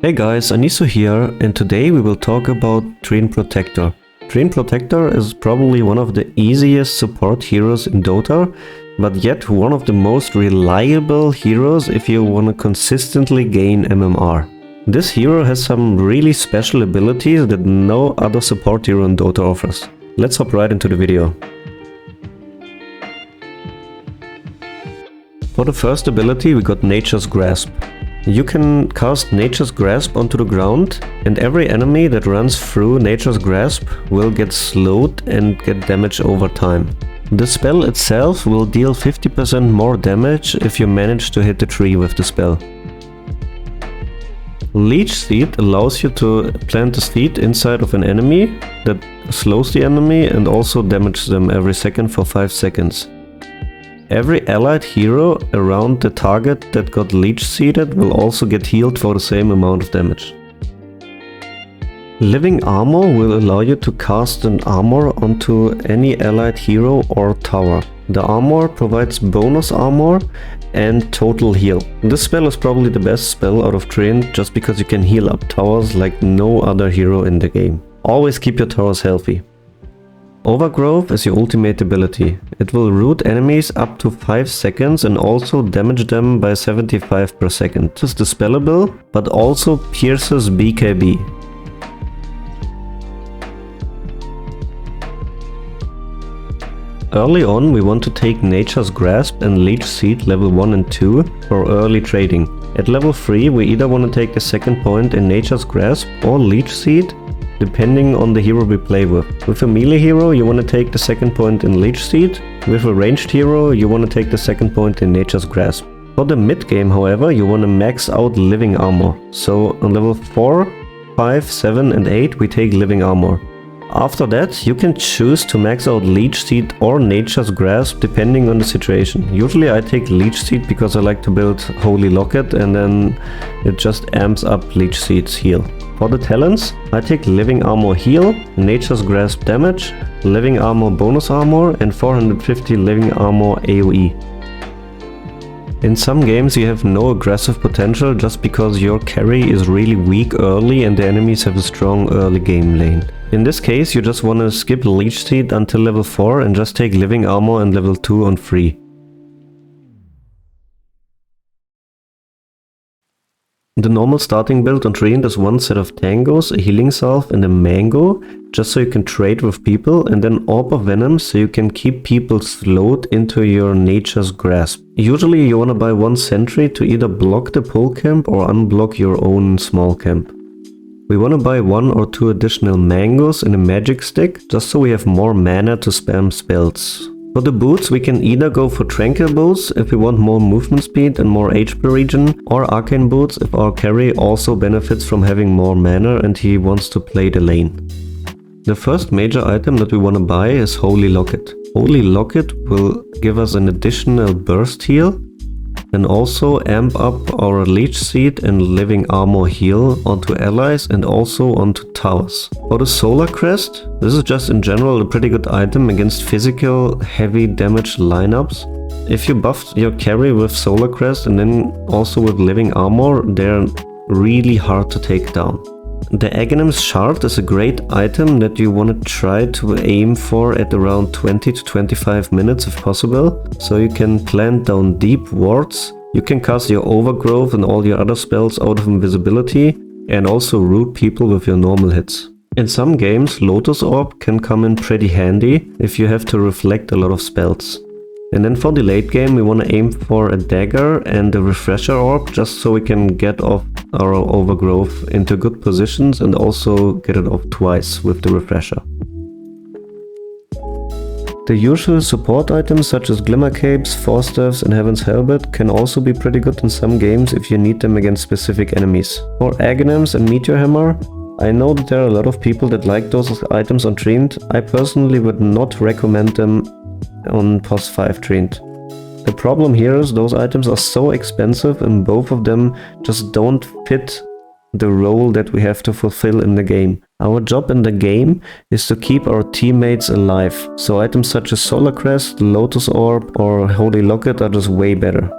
Hey guys, Aniso here, and today we will talk about Treant Protector. Treant Protector is probably one of the easiest support heroes in Dota, but yet one of the most reliable heroes if you want to consistently gain MMR. This hero has some really special abilities that no other support hero in Dota offers. Let's hop right into the video. For the first ability we got Nature's Grasp. You can cast Nature's Grasp onto the ground, and every enemy that runs through Nature's Grasp will get slowed and get damage over time. The spell itself will deal 50% more damage if you manage to hit the tree with the spell. Leech Seed allows you to plant a seed inside of an enemy that slows the enemy and also damages them every second for 5 seconds. Every allied hero around the target that got leech seeded will also get healed for the same amount of damage. Living Armor will allow you to cast an armor onto any allied hero or tower. The armor provides bonus armor and total heal. This spell is probably the best spell out of Treant just because you can heal up towers like no other hero in the game. Always keep your towers healthy. Overgrowth is your ultimate ability. It will root enemies up to 5 seconds and also damage them by 75 per second. This is dispellable, but also pierces BKB. Early on we want to take Nature's Grasp and Leech Seed level 1 and 2 for early trading. At level 3 we either want to take the second point in Nature's Grasp or Leech Seed, depending on the hero we play with. With a melee hero you want to take the second point in Leech Seed, with a ranged hero you want to take the second point in Nature's Grasp. For the mid game however you want to max out Living Armor, so on level 4, 5, 7 and 8 we take Living Armor. After that you can choose to max out Leech Seed or Nature's Grasp depending on the situation. Usually I take Leech Seed because I like to build Holy Locket and then it just amps up Leech Seed's heal. For the talents, I take Living Armor heal, Nature's Grasp damage, Living Armor bonus armor and 450 Living Armor AoE. In some games you have no aggressive potential just because your carry is really weak early and the enemies have a strong early game lane. In this case you just want to skip Leech Seed until level 4 and just take Living Armor and level 2 on free. The normal starting build on Treant is one set of tangos, a healing salve and a mango, just so you can trade with people, and then Orb of Venom so you can keep people slowed into your Nature's Grasp. Usually you want to buy one sentry to either block the pull camp or unblock your own small camp. We want to buy 1 or 2 additional mangoes and a magic stick, just so we have more mana to spam spells. For the boots we can either go for Tranquil Boots if we want more movement speed and more HP per region, or Arcane Boots if our carry also benefits from having more mana and he wants to play the lane. The first major item that we want to buy is Holy Locket. Holy Locket will give us an additional burst heal and also amp up our Leech Seed and Living Armor heal onto allies and also onto towers. For the Solar Crest, this is just in general a pretty good item against physical heavy damage lineups. If you buff your carry with Solar Crest and then also with Living Armor, they're really hard to take down. The Aghanim's Shard is a great item that you want to try to aim for at around 20 to 25 minutes if possible, so you can plant down deep wards, you can cast your Overgrowth and all your other spells out of invisibility, and also root people with your normal hits. In some games Lotus Orb can come in pretty handy if you have to reflect a lot of spells. And then for the late game we want to aim for a dagger and a refresher orb just so we can get off our overgrowth into good positions and also get it off twice with the refresher. The usual support items such as Glimmer Capes, Force Staffs and Heaven's Helmet can also be pretty good in some games if you need them against specific enemies. For Aghanims and Meteor Hammer, I know that there are a lot of people that like those items on Treant. I personally would not recommend them on POS 5 Treant. The problem here is those items are so expensive and both of them just don't fit the role that we have to fulfill in the game. Our job in the game is to keep our teammates alive, so items such as Solar Crest, Lotus Orb or Holy Locket are just way better.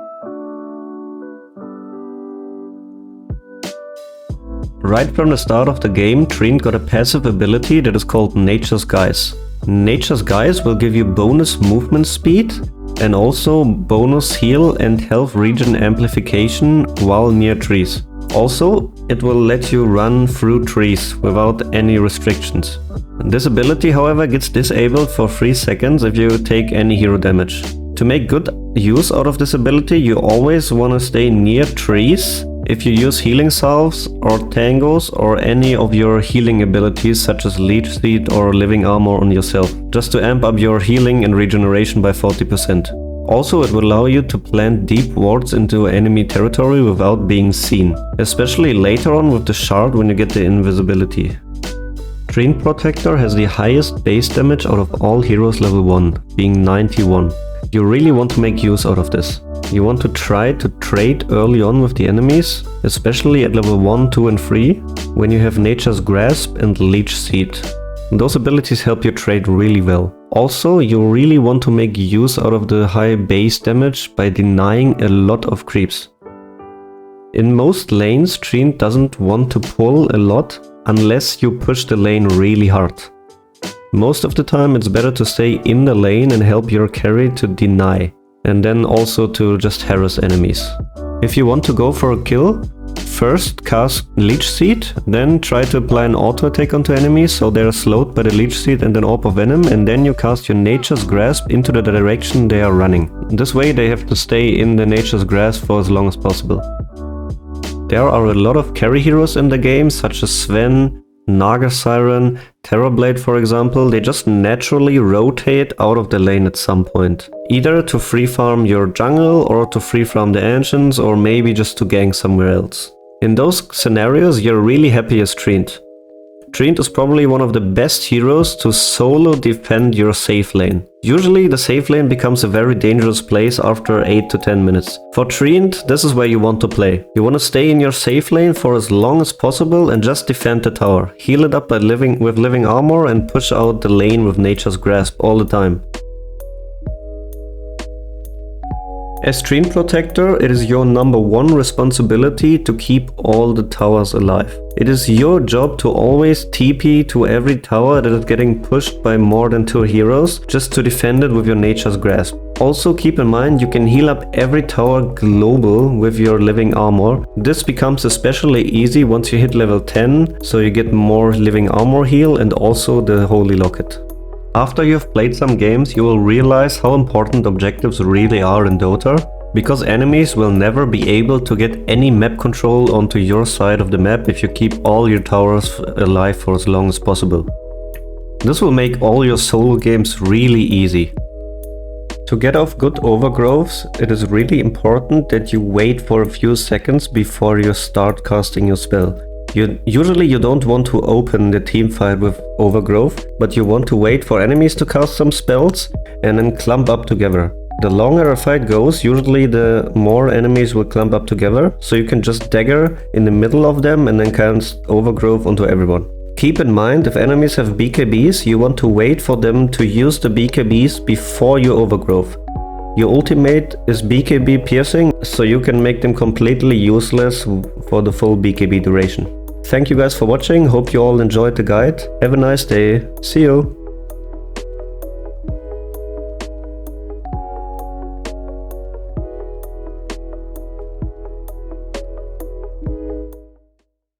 Right from the start of the game, Treant got a passive ability that is called Nature's Guise. Nature's Guise will give you bonus movement speed and also bonus heal and health regen amplification while near trees. Also, it will let you run through trees without any restrictions. This ability, however, gets disabled for 3 seconds if you take any hero damage. To make good use out of this ability, you always want to stay near trees if you use healing salves or tangos or any of your healing abilities such as leech seed or living armor on yourself, just to amp up your healing and regeneration by 40%. Also, it will allow you to plant deep wards into enemy territory without being seen, especially later on with the shard when you get the invisibility. Treant Protector has the highest base damage out of all heroes level 1, being 91. You really want to make use out of this. You want to try to trade early on with the enemies, especially at level 1, 2 and 3, when you have Nature's Grasp and Leech Seed. Those abilities help you trade really well. Also, you really want to make use out of the high base damage by denying a lot of creeps. In most lanes, Treant doesn't want to pull a lot unless you push the lane really hard. Most of the time it's better to stay in the lane and help your carry to deny, and then also to just harass enemies. If you want to go for a kill, first cast Leech Seed, then try to apply an auto attack onto enemies so they are slowed by the Leech Seed and an Orb of Venom, and then you cast your Nature's Grasp into the direction they are running. This way they have to stay in the Nature's Grasp for as long as possible. There are a lot of carry heroes in the game, such as Sven, Naga Siren, Terrorblade for example. They just naturally rotate out of the lane at some point. Either to free farm your jungle or to free farm the ancients, or maybe just to gank somewhere else. In those scenarios you're really happy as Treant. Treant is probably one of the best heroes to solo defend your safe lane. Usually the safe lane becomes a very dangerous place after 8 to 10 minutes. For Treant, this is where you want to play. You want to stay in your safe lane for as long as possible and just defend the tower. Heal it up by with living armor and push out the lane with Nature's Grasp all the time. As Treant Protector, it is your #1 responsibility to keep all the towers alive. It is your job to always TP to every tower that is getting pushed by more than 2 heroes, just to defend it with your Nature's Grasp. Also keep in mind you can heal up every tower global with your living armor. This becomes especially easy once you hit level 10, so you get more living armor heal and also the Holy Locket. After you've played some games, you will realize how important objectives really are in Dota, because enemies will never be able to get any map control onto your side of the map if you keep all your towers alive for as long as possible. This will make all your solo games really easy. To get off good overgrowths, it is really important that you wait for a few seconds before you start casting your spell. Usually you don't want to open the teamfight with overgrowth, but you want to wait for enemies to cast some spells and then clump up together. The longer a fight goes, usually the more enemies will clump up together, so you can just dagger in the middle of them and then cast overgrowth onto everyone. Keep in mind, if enemies have BKBs, you want to wait for them to use the BKBs before you overgrowth. Your ultimate is BKB piercing, so you can make them completely useless for the full BKB duration. Thank you guys for watching, hope you all enjoyed the guide. Have a nice day, see you!